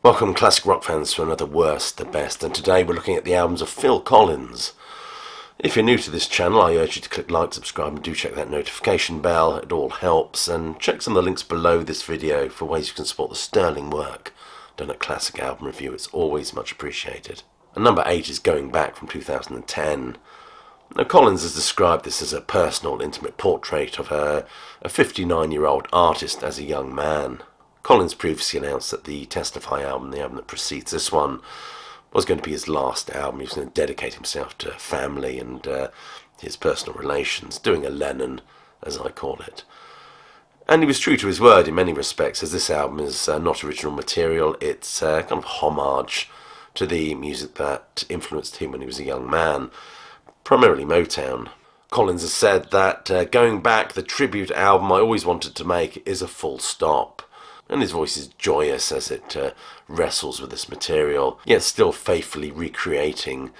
Welcome, classic rock fans, to another Worst the Best, and today we're looking at the albums of Phil Collins. If you're new to this channel, I urge you to click like, subscribe, and do check that notification bell. It all helps, and check some of the links below this video for ways you can support the sterling work done at Classic Album Review. It's always much appreciated. And number 8 is Going Back from 2010. Now, Collins has described this as a personal, intimate portrait of a 59-year-old artist as a young man. Collins previously announced that the Testify album, the album that precedes this one, was going to be his last album. He was going to dedicate himself to family and his personal relations, doing a Lennon, as I call it. And he was true to his word in many respects, as this album is not original material. It's kind of homage to the music that influenced him when he was a young man, primarily Motown. Collins has said that Going Back, the tribute album I always wanted to make, is a full stop. And his voice is joyous as it wrestles with this material, yet still faithfully recreating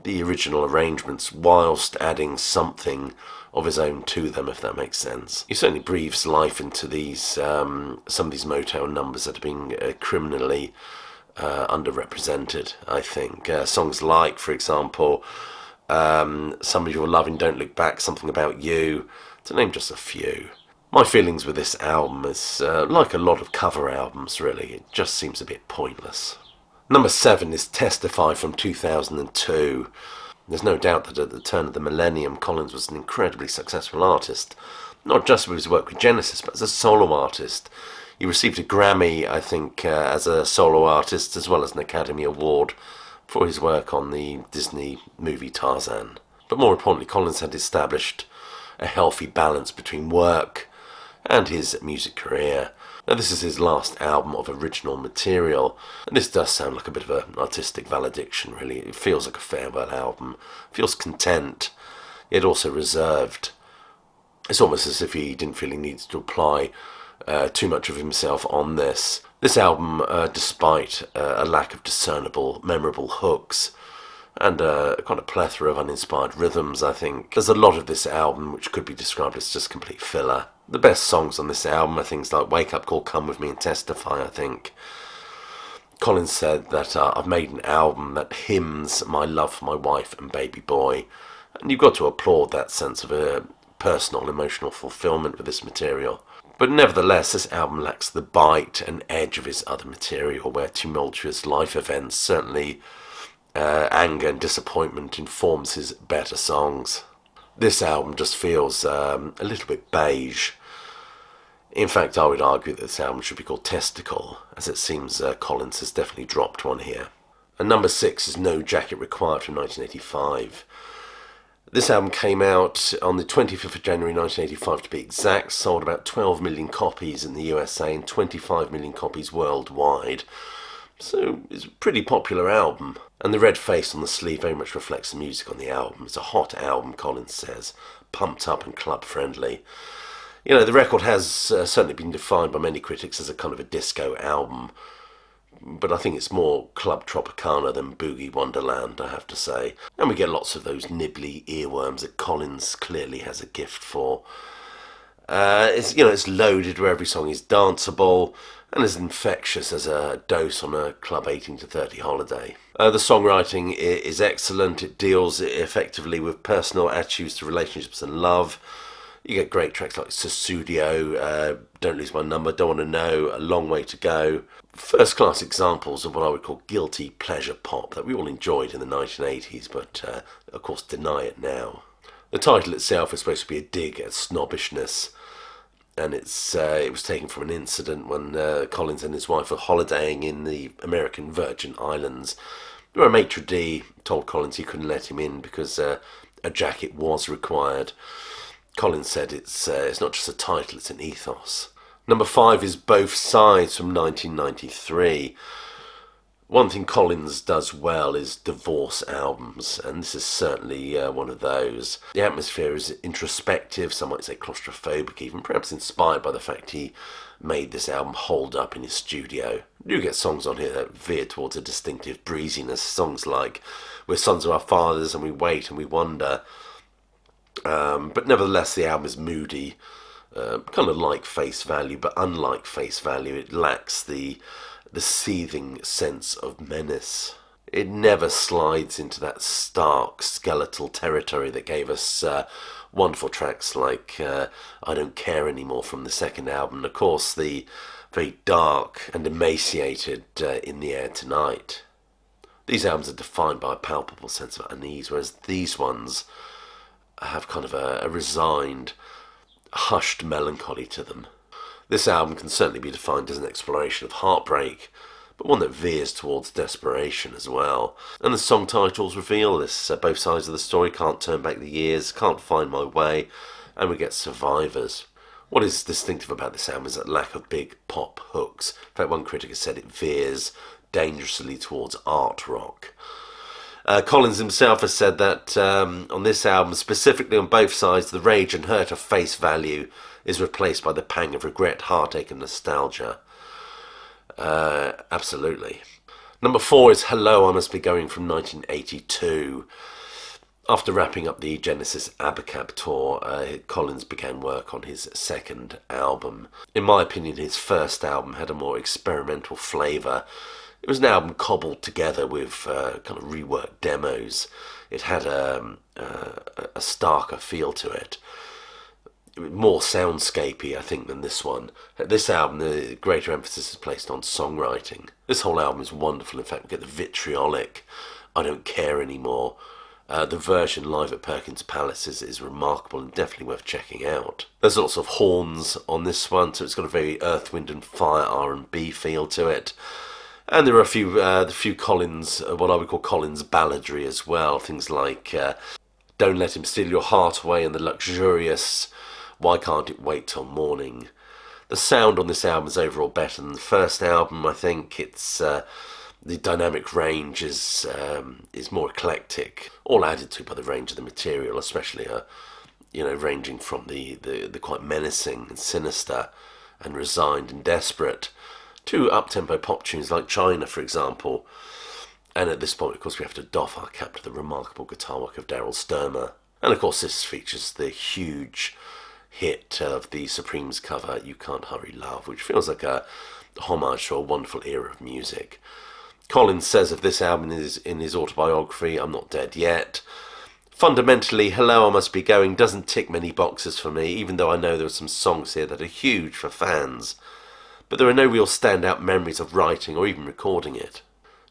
the original arrangements whilst adding something of his own to them, if that makes sense. He certainly breathes life into these some of these Motown numbers that are being criminally underrepresented, I think. Songs like, for example, Somebody You're Loving, Don't Look Back, Something About You, to name just a few. My feelings with this album is like a lot of cover albums, really. It just seems a bit pointless. Number 7 is Testify from 2002. There's no doubt that at the turn of the millennium, Collins was an incredibly successful artist, not just with his work with Genesis, but as a solo artist. He received a Grammy, I think, as a solo artist, as well as an Academy Award for his work on the Disney movie Tarzan. But more importantly, Collins had established a healthy balance between work and his music career. Now, this is his last album of original material, and this does sound like a bit of an artistic valediction, really. It feels like a farewell album. It feels content, yet also reserved. It's almost as if he didn't feel he needed to apply too much of himself on this. This album, despite a lack of discernible, memorable hooks, and a kind of plethora of uninspired rhythms, I think there's a lot of this album which could be described as just complete filler. The best songs on this album are things like Wake Up Call, Come With Me and Testify, I think. Collins said that I've made an album that hymns my love for my wife and baby boy, and you've got to applaud that sense of a personal, emotional fulfillment with this material. But nevertheless, this album lacks the bite and edge of his other material, where tumultuous life events, certainly anger and disappointment, informs his better songs. This album just feels a little bit beige. In fact, I would argue that this album should be called Testicle, as it seems Collins has definitely dropped one here. And number 6 is No Jacket Required from 1985. This album came out on the 25th of January 1985 to be exact, sold about 12 million copies in the USA and 25 million copies worldwide. So it's a pretty popular album. And the red face on the sleeve very much reflects the music on the album. It's a hot album, Collins says, pumped up and club friendly. You know, the record has certainly been defined by many critics as a kind of a disco album, but I think it's more Club Tropicana than Boogie Wonderland, I have to say. And we get lots of those nibbly earworms that Collins clearly has a gift for. It's loaded where every song is danceable and as infectious as a dose on a Club 18 to 30 holiday. The songwriting is excellent. It deals effectively with personal attitudes to relationships and love. You get great tracks like Susudio, Don't Lose My Number, Don't Want to Know, A Long Way to Go. First-class examples of what I would call guilty pleasure pop that we all enjoyed in the 1980s, but of course deny it now. The title itself is supposed to be a dig at snobbishness, and it was taken from an incident when Collins and his wife were holidaying in the American Virgin Islands, where a maitre d' told Collins he couldn't let him in because a jacket was required. Collins said it's not just a title, it's an ethos. Number 5 is Both Sides from 1993. One thing Collins does well is divorce albums, and this is certainly one of those. The atmosphere is introspective, some might say claustrophobic even, perhaps inspired by the fact he made this album hold up in his studio. You get songs on here that veer towards a distinctive breeziness, songs like We're Sons of Our Fathers and We Wait and We Wonder. But nevertheless, the album is moody, kind of like Face Value, but unlike Face Value, it lacks the the seething sense of menace. It never slides into that stark skeletal territory that gave us wonderful tracks like I Don't Care Anymore from the second album, and of course the very dark and emaciated In the Air Tonight. These albums are defined by a palpable sense of unease, whereas these ones have kind of a resigned, hushed melancholy to them. This album can certainly be defined as an exploration of heartbreak, but one that veers towards desperation as well. And the song titles reveal this. Both sides of the story: Can't Turn Back the Years, Can't Find My Way, and we get Survivors. What is distinctive about this album is that lack of big pop hooks. In fact, one critic has said it veers dangerously towards art rock. Collins himself has said that on this album, specifically on both sides, the rage and hurt of face value is replaced by the pang of regret, heartache and nostalgia. Absolutely. Number 4 is Hello, I Must Be Going from 1982. After wrapping up the Genesis Abacab tour, Collins began work on his second album. In my opinion, his first album had a more experimental flavour. It was an album cobbled together with kind of reworked demos. It had a starker feel to it. More soundscapey, I think, than this one. This album, the greater emphasis is placed on songwriting. This whole album is wonderful. In fact, we get the vitriolic I Don't Care Anymore. The version live at Perkins Palace is remarkable and definitely worth checking out. There's lots of horns on this one, so it's got a very Earth, Wind and Fire R&B feel to it. And there are the few Collins, what I would call Collins balladry as well. Things like Don't Let Him Steal Your Heart Away and the luxurious Why Can't It Wait Till Morning. The sound on this album is overall better than the first album. I think it's the dynamic range is more eclectic, all added to by the range of the material, especially ranging from the quite menacing and sinister and resigned and desperate to up-tempo pop tunes like China, for example. And at this point, of course, we have to doff our cap to the remarkable guitar work of Daryl Sturmer. And of course, this features the huge hit of the Supremes cover, You Can't Hurry Love, which feels like a homage to a wonderful era of music. Collins says of this album in his autobiography, I'm Not Dead Yet. Fundamentally, Hello, I Must Be Going doesn't tick many boxes for me, even though I know there are some songs here that are huge for fans. But there are no real standout memories of writing or even recording it.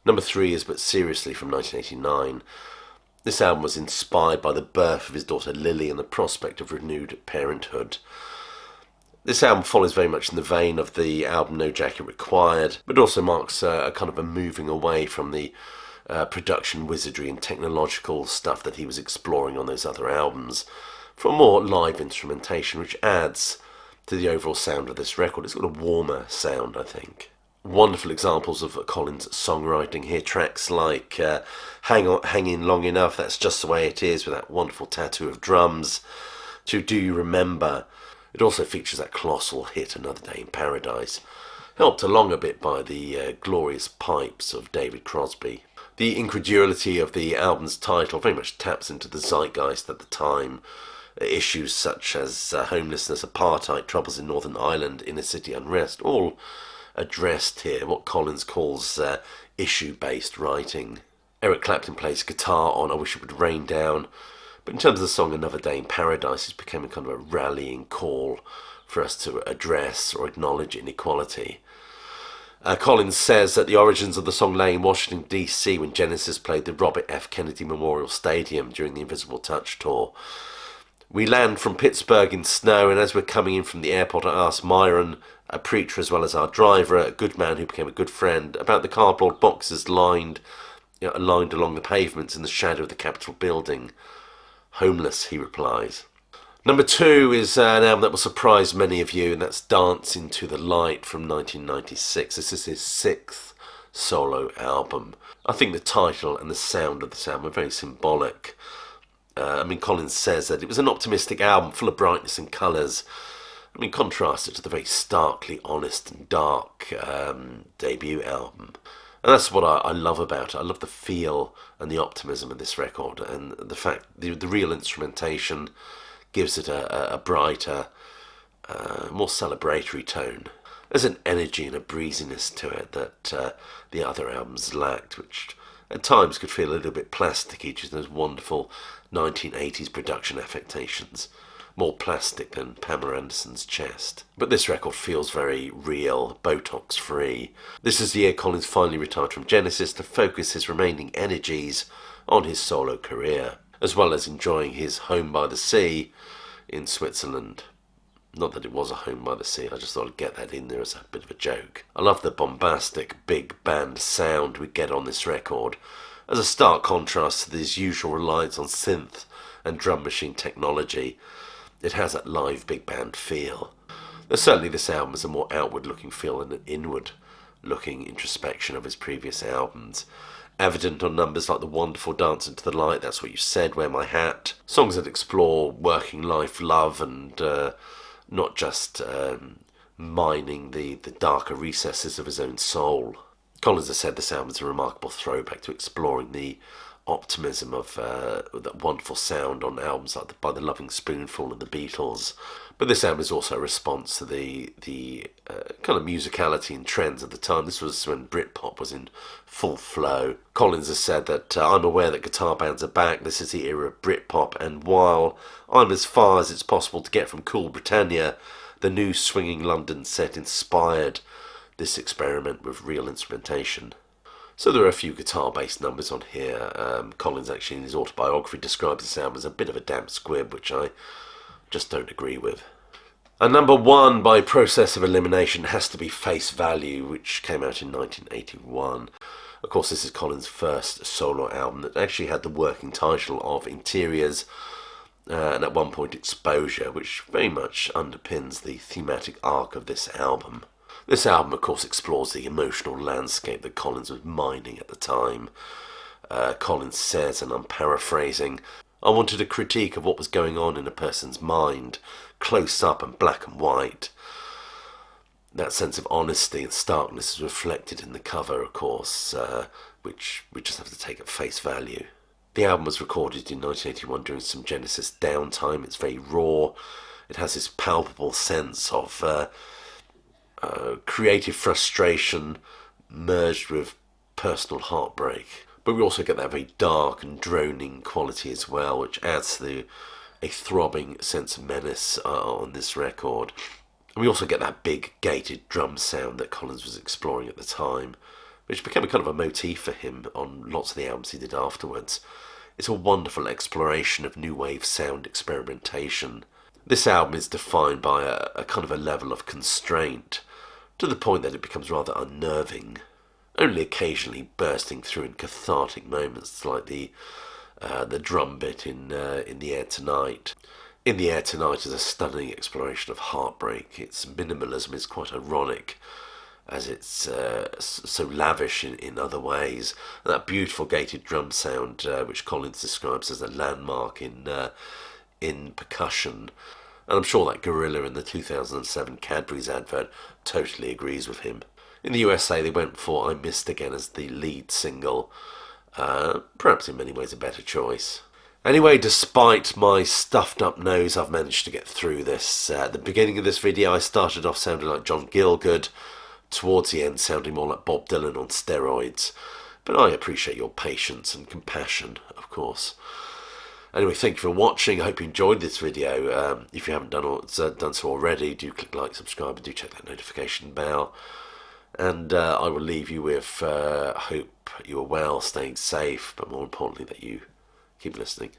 Number 3 is But Seriously from 1989. This album was inspired by the birth of his daughter Lily and the prospect of renewed parenthood. This album follows very much in the vein of the album No Jacket Required, but also marks a kind of a moving away from the production wizardry and technological stuff that he was exploring on those other albums for more live instrumentation, which adds to the overall sound of this record. It's got a warmer sound, I think. Wonderful examples of Collins' songwriting here. Tracks like Hang In Long Enough, That's Just the Way It Is, with that wonderful tattoo of drums, to Do You Remember. It also features that colossal hit, Another Day in Paradise, helped along a bit by the glorious pipes of David Crosby. The incredulity of the album's title very much taps into the zeitgeist at the time. Issues such as homelessness, apartheid, troubles in Northern Ireland, inner city unrest, all addressed here, what Collins calls issue-based writing. Eric Clapton plays guitar on I Wish It Would Rain Down, but in terms of the song Another Day in Paradise, it's become a kind of a rallying call for us to address or acknowledge inequality. Collins says that the origins of the song lay in Washington, D.C. when Genesis played the Robert F. Kennedy Memorial Stadium during the Invisible Touch tour. We land from Pittsburgh in snow, and as we're coming in from the airport, I asked Myron, a preacher as well as our driver, a good man who became a good friend, about the cardboard boxes lined along the pavements in the shadow of the Capitol building. Homeless, he replies. Number 2 is an album that will surprise many of you, and that's Dance Into the Light from 1996. This is his 6th solo album. I think the title and the sound of this album are very symbolic. Collins says that it was an optimistic album full of brightness and colours. Contrasted to the very starkly honest and dark debut album. And that's what I love about it. I love the feel and the optimism of this record, and the fact the real instrumentation gives it a brighter, more celebratory tone. There's an energy and a breeziness to it that the other albums lacked, which at times could feel a little bit plasticky, just those wonderful 1980s production affectations. More plastic than Pamela Anderson's chest. But this record feels very real, Botox free. This is the year Collins finally retired from Genesis to focus his remaining energies on his solo career, as well as enjoying his home by the sea in Switzerland. Not that it was a home by the sea, I just thought I'd get that in there as a bit of a joke. I love the bombastic big band sound we get on this record, as a stark contrast to his usual reliance on synth and drum machine technology. It has that live big band feel. Though certainly this album has a more outward looking feel than an inward looking introspection of his previous albums. Evident on numbers like The Wonderful Dance Into the Light, That's What You Said, Wear My Hat. Songs that explore working life, love, and not just mining the darker recesses of his own soul. Collins has said this album is a remarkable throwback to exploring the optimism of that wonderful sound on albums like By the Loving Spoonful and the Beatles. But this album is also a response to the kind of musicality and trends at the time. This was when Britpop was in full flow. Collins has said that I'm aware that guitar bands are back. This is the era of Britpop, and while I'm as far as it's possible to get from Cool Britannia, the new swinging London set inspired this experiment with real instrumentation. So there are a few guitar-based numbers on here. Collins actually in his autobiography describes this album as a bit of a damp squib, which I just don't agree with. And number one by process of elimination has to be Face Value, which came out in 1981. Of course, this is Collins' first solo album that actually had the working title of Interiors, and at one point Exposure, which very much underpins the thematic arc of this album. This album, of course, explores the emotional landscape that Collins was mining at the time. Collins says, and I'm paraphrasing, I wanted a critique of what was going on in a person's mind, close up and black and white. That sense of honesty and starkness is reflected in the cover, of course, which we just have to take at face value. The album was recorded in 1981 during some Genesis downtime. It's very raw. It has this palpable sense of creative frustration merged with personal heartbreak. But we also get that very dark and droning quality as well, which adds to a throbbing sense of menace on this record. And we also get that big gated drum sound that Collins was exploring at the time, which became a kind of a motif for him on lots of the albums he did afterwards. It's a wonderful exploration of new wave sound experimentation. This album is defined by a kind of a level of constraint, to the point that it becomes rather unnerving, only occasionally bursting through in cathartic moments like the drum bit in The Air Tonight. In The Air Tonight is a stunning exploration of heartbreak. Its minimalism is quite ironic, as it's so lavish in other ways. And that beautiful gated drum sound, which Collins describes as a landmark in percussion. And I'm sure that gorilla in the 2007 Cadbury's advert totally agrees with him. In the USA, they went for I Missed Again as the lead single. Perhaps in many ways a better choice. Anyway, despite my stuffed up nose, I've managed to get through this. At the beginning of this video, I started off sounding like John Gielgud. Towards the end, sounding more like Bob Dylan on steroids. But I appreciate your patience and compassion, of course. Anyway, thank you for watching. I hope you enjoyed this video. If you haven't done so already, do click like, subscribe, and do check that notification bell. And I will leave you with hope you are well, staying safe, but more importantly that you keep listening.